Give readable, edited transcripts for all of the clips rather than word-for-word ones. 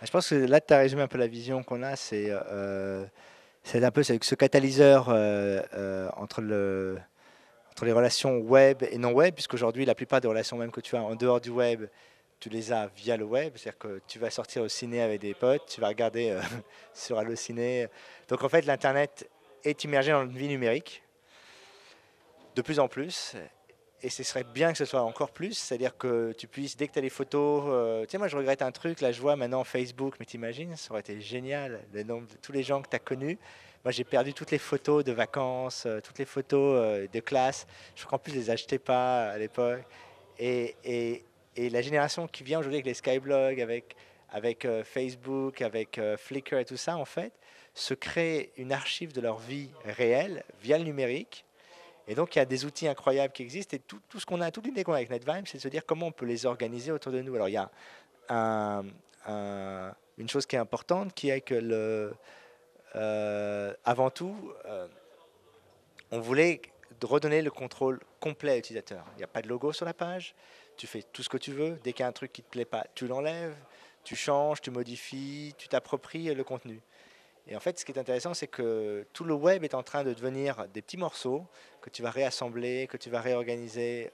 Je pense que là, tu as résumé un peu la vision qu'on a. C'est un peu ce catalyseur entre les relations web et non web, puisqu'aujourd'hui, la plupart des relations même que tu as en dehors du web, tu les as via le web. C'est-à-dire que tu vas sortir au ciné avec des potes, tu vas regarder sur Allociné. Donc en fait, l'Internet est immergé dans une vie numérique de plus en plus. Et ce serait bien que ce soit encore plus, c'est-à-dire que tu puisses, dès que tu as des photos, tu sais, moi je regrette un truc, là je vois maintenant Facebook, mais t'imagines, ça aurait été génial, le nombre de tous les gens que tu as connus. Moi j'ai perdu toutes les photos de vacances, toutes les photos de classe, je crois qu'en plus je les achetais pas à l'époque. Et, et, et la génération qui vient aujourd'hui avec les Skyblogs, avec Facebook, avec Flickr et tout ça, en fait, se crée une archive de leur vie réelle via le numérique. Et donc, il y a des outils incroyables qui existent. Et tout ce qu'on a, toute l'idée qu'on a avec NetVime, c'est de se dire comment on peut les organiser autour de nous. Alors, il y a un- une chose qui est importante, qui est que avant tout, on voulait redonner le contrôle complet à l'utilisateur. Il n'y a pas de logo sur la page. Tu fais tout ce que tu veux. Dès qu'il y a un truc qui ne te plaît pas, tu l'enlèves. Tu changes, tu modifies, tu t'appropries le contenu. Et en fait, ce qui est intéressant, c'est que tout le web est en train de devenir des petits morceaux que tu vas réassembler, que tu vas réorganiser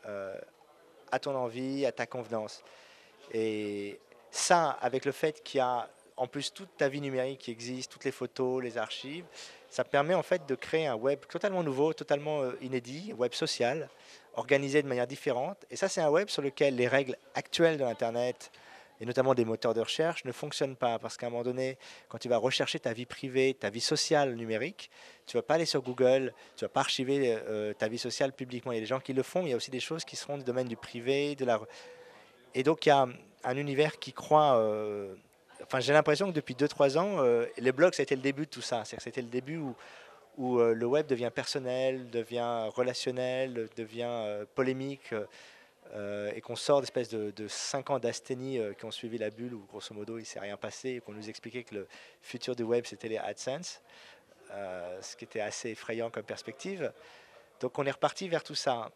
à ton envie, à ta convenance. Et ça, avec le fait qu'il y a en plus toute ta vie numérique qui existe, toutes les photos, les archives, ça permet en fait de créer un web totalement nouveau, totalement inédit, web social, organisé de manière différente. Et ça, c'est un web sur lequel les règles actuelles de l'Internet, et notamment des moteurs de recherche, ne fonctionnent pas. Parce qu'à un moment donné, quand tu vas rechercher ta vie privée, ta vie sociale numérique, tu ne vas pas aller sur Google, tu ne vas pas archiver ta vie sociale publiquement. Il y a des gens qui le font, mais il y a aussi des choses qui seront du domaine du privé, de la... Et donc il y a un univers qui croit... Enfin, j'ai l'impression que depuis 2 3 ans, les blogs, ça a été le début de tout ça. C'est-à-dire que c'était le début où le web devient personnel, devient relationnel, devient polémique, et qu'on sort d'espèce de 5 ans d'asthénie qui ont suivi la bulle, où grosso modo il ne s'est rien passé, et qu'on nous expliquait que le futur du web c'était les AdSense, ce qui était assez effrayant comme perspective. Donc on est reparti vers tout ça.